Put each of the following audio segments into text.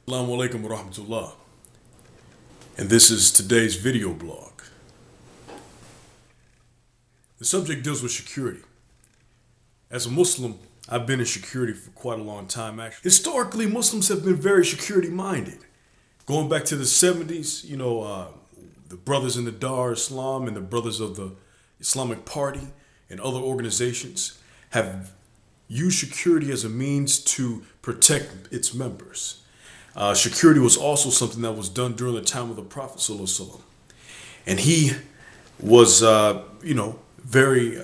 Assalamu alaikum wa rahmatullah. And this is today's video blog. The subject deals with security. As a Muslim, I've been in security for quite a long time, actually. Historically, Muslims have been very security minded. Going back to the 70s, the brothers in the Dar Islam and the brothers of the Islamic Party and other organizations have used security as a means to protect its members. Security was also something that was done during the time of the Prophet ﷺ. And he was, very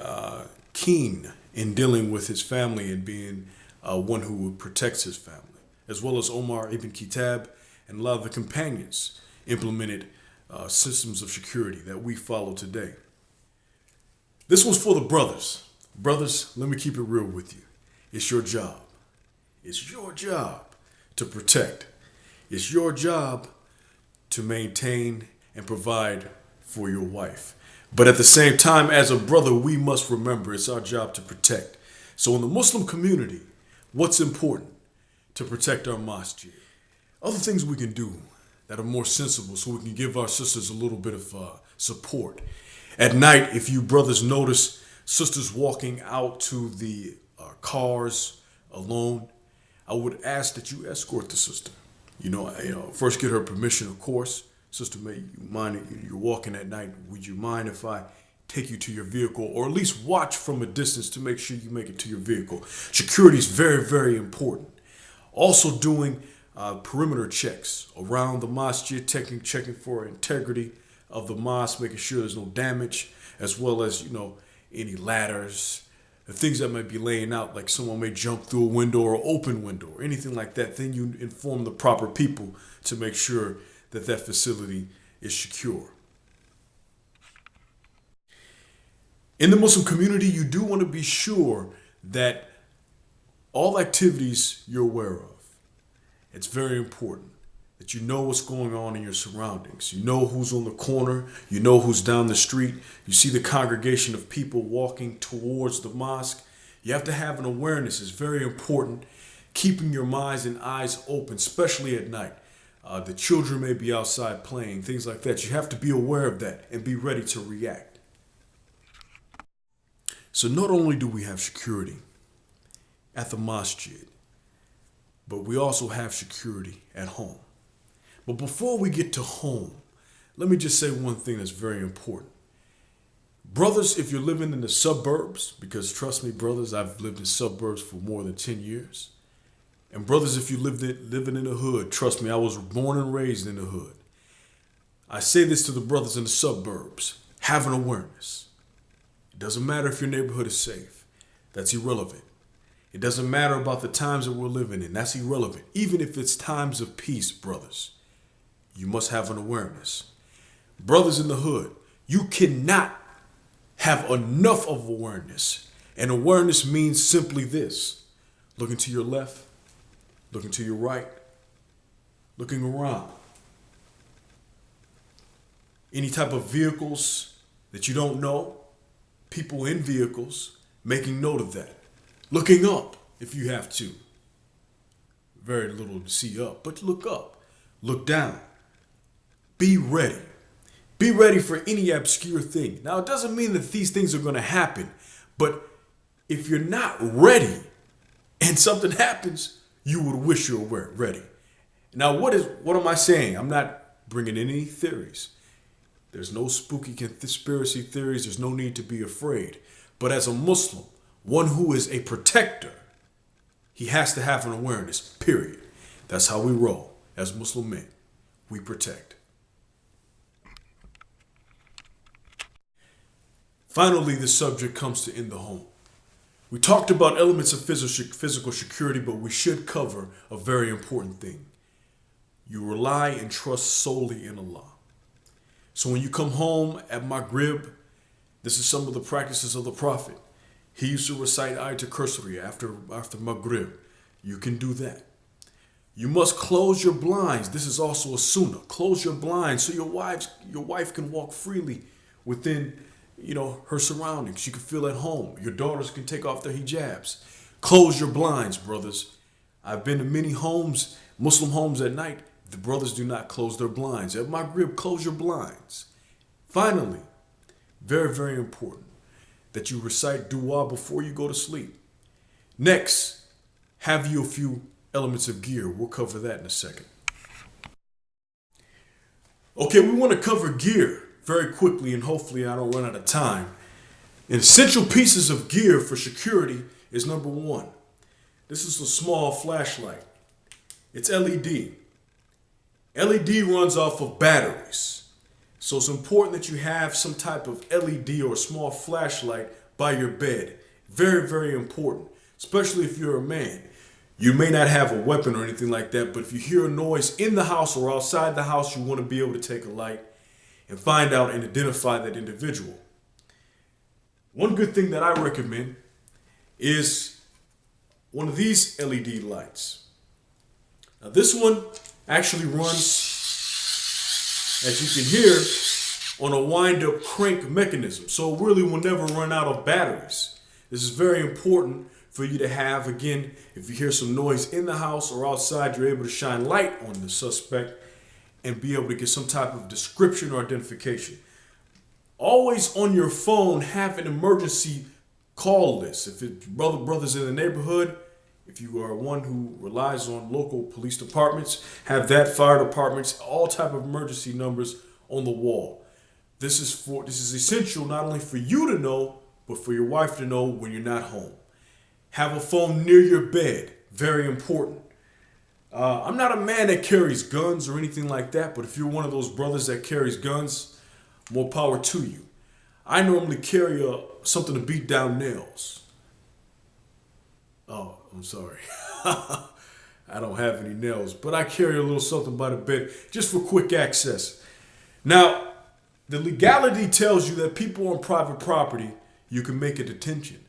keen in dealing with his family and being one who would protect his family, as well as Omar ibn Khattab and a lot of the companions implemented systems of security that we follow today. This was for the brothers. Brothers, let me keep it real with you. It's your job. It's your job to protect. It's your job to maintain and provide for your wife. But at the same time, as a brother, we must remember it's our job to protect. So in the Muslim community, what's important? To protect our masjid. Other things we can do that are more sensible so we can give our sisters a little bit of support. At night, if you brothers notice sisters walking out to the cars alone, I would ask that you escort the sister. First get her permission, of course. Sister, may you mind, you're walking at night, would you mind if I take you to your vehicle, or at least watch from a distance to make sure you make it to your vehicle? Security is very, very important. Also doing perimeter checks around the masjid, checking for integrity of the mosque, making sure there's no damage, as well as, any ladders, the things that might be laying out, like someone may jump through a window or open window or anything like that. Then you inform the proper people to make sure that that facility is secure. In the Muslim community, you do want to be sure that all activities you're aware of. It's very important that you know what's going on in your surroundings. You know who's on the corner. You know who's down the street. You see the congregation of people walking towards the mosque. You have to have an awareness. It's very important. Keeping your minds and eyes open, especially at night. The children may be outside playing, things like that. You have to be aware of that and be ready to react. So not only do we have security at the masjid, but we also have security at home. But before we get to home, let me just say one thing that's very important. Brothers, if you're living in the suburbs, because trust me, brothers, I've lived in suburbs for more than 10 years. And brothers, if you living in the hood, trust me, I was born and raised in the hood. I say this to the brothers in the suburbs. Have an awareness. It doesn't matter if your neighborhood is safe. That's irrelevant. It doesn't matter about the times that we're living in. That's irrelevant. Even if it's times of peace, brothers, you must have an awareness. Brothers in the hood, you cannot have enough of awareness. And awareness means simply this: looking to your left, looking to your right, looking around. Any type of vehicles that you don't know, people in vehicles, making note of that. Looking up if you have to. Very little to see up, but look up, look down. Be ready. Be ready for any obscure thing. Now, it doesn't mean that these things are going to happen, but if you're not ready and something happens, you would wish you were ready. Now, what am I saying? I'm not bringing in any theories. There's no spooky conspiracy theories. There's no need to be afraid. But as a Muslim, one who is a protector, he has to have an awareness, period. That's how we roll as Muslim men. We protect. Finally, the subject comes to in the home. We talked about elements of physical security, but we should cover a very important thing. You rely and trust solely in Allah. So when you come home at Maghrib, this is some of the practices of the Prophet. He used to recite Ayatul Kursi after Maghrib. You can do that. You must close your blinds. This is also a sunnah. Close your blinds so your wife can walk freely within her surroundings. She can feel at home. Your daughters can take off their hijabs. Close your blinds, brothers. I've been to many homes Muslim homes at night, the brothers do not close their blinds. At Maghrib, close your blinds. Finally, very, very important that you recite dua before you go to sleep. Next, have you a few elements of gear. We'll cover that in a second. Okay, we want to cover gear very quickly, and hopefully I don't run out of time. And essential pieces of gear for security is number one. This is a small flashlight. It's LED. LED runs off of batteries. So it's important that you have some type of LED or small flashlight by your bed. Very, very important, especially if you're a man. You may not have a weapon or anything like that, but if you hear a noise in the house or outside the house, you want to be able to take a light and find out and identify that individual. One good thing that I recommend is one of these LED lights. Now this one actually runs, as you can hear, on a wind-up crank mechanism. So it really will never run out of batteries. This is very important for you to have. Again, if you hear some noise in the house or outside, you're able to shine light on the suspect and be able to get some type of description or identification. Always on your phone, have an emergency call list. If it's brothers in the neighborhood, if you are one who relies on local police departments, have that, fire departments, all type of emergency numbers on the wall. This is essential not only for you to know, but for your wife to know when you're not home. Have a phone near your bed. Very important. I'm not a man that carries guns or anything like that, but if you're one of those brothers that carries guns, more power to you. I normally carry something to beat down nails. Oh, I'm sorry. I don't have any nails, but I carry a little something by the bed just for quick access. Now, the legality tells you that people on private property, you can make a detention.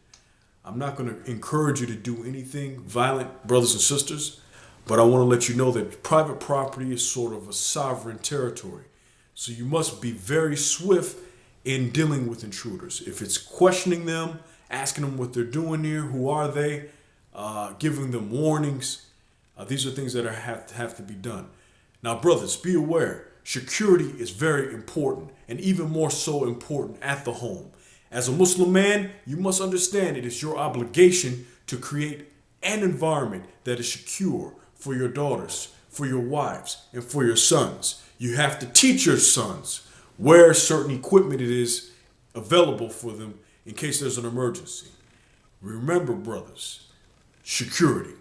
I'm not going to encourage you to do anything violent, brothers and sisters, but I want to let you know that private property is sort of a sovereign territory. So you must be very swift in dealing with intruders. If it's questioning them, asking them what they're doing here, who are they, giving them warnings, these are things that have to be done. Now, brothers, be aware, security is very important, and even more so important at the home. As a Muslim man, you must understand it is your obligation to create an environment that is secure for your daughters, for your wives, and for your sons. You have to teach your sons where certain equipment it is available for them in case there's an emergency. Remember, brothers, security.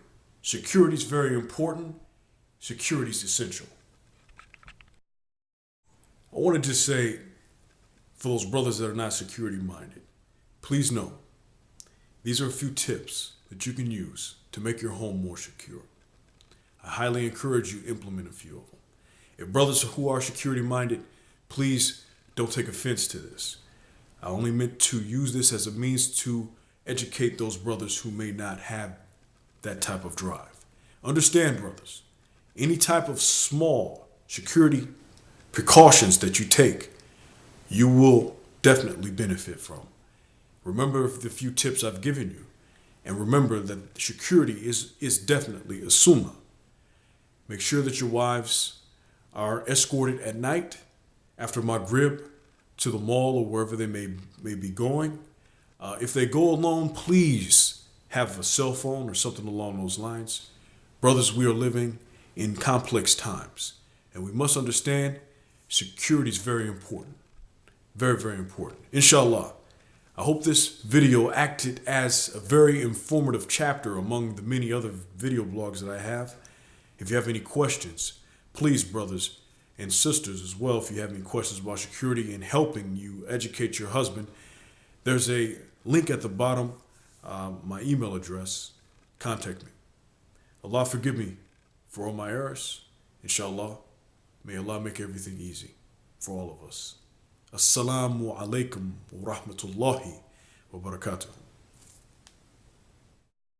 Security is very important. Security is essential. I wanted to say, for those brothers that are not security minded, please know these are a few tips that you can use to make your home more secure. I highly encourage you to implement a few of them. If brothers who are security minded, please don't take offense to this. I only meant to use this as a means to educate those brothers who may not have that type of drive. Understand, brothers, any type of small security precautions that you take, you will definitely benefit from. Remember the few tips I've given you, and remember that security is definitely a sunnah. Make sure that your wives are escorted at night after Maghrib to the mall or wherever they may be going. If they go alone, please have a cell phone or something along those lines. Brothers, we are living in complex times, and we must understand security is very important. Very, very important. Inshallah, I hope this video acted as a very informative chapter among the many other video blogs that I have. If you have any questions, please, brothers and sisters as well, if you have any questions about security and helping you educate your husband, there's a link at the bottom, my email address. Contact me. Allah forgive me for all my errors. Inshallah, may Allah make everything easy for all of us. Assalamu alaikum wa rahmatullahi wa barakatuh.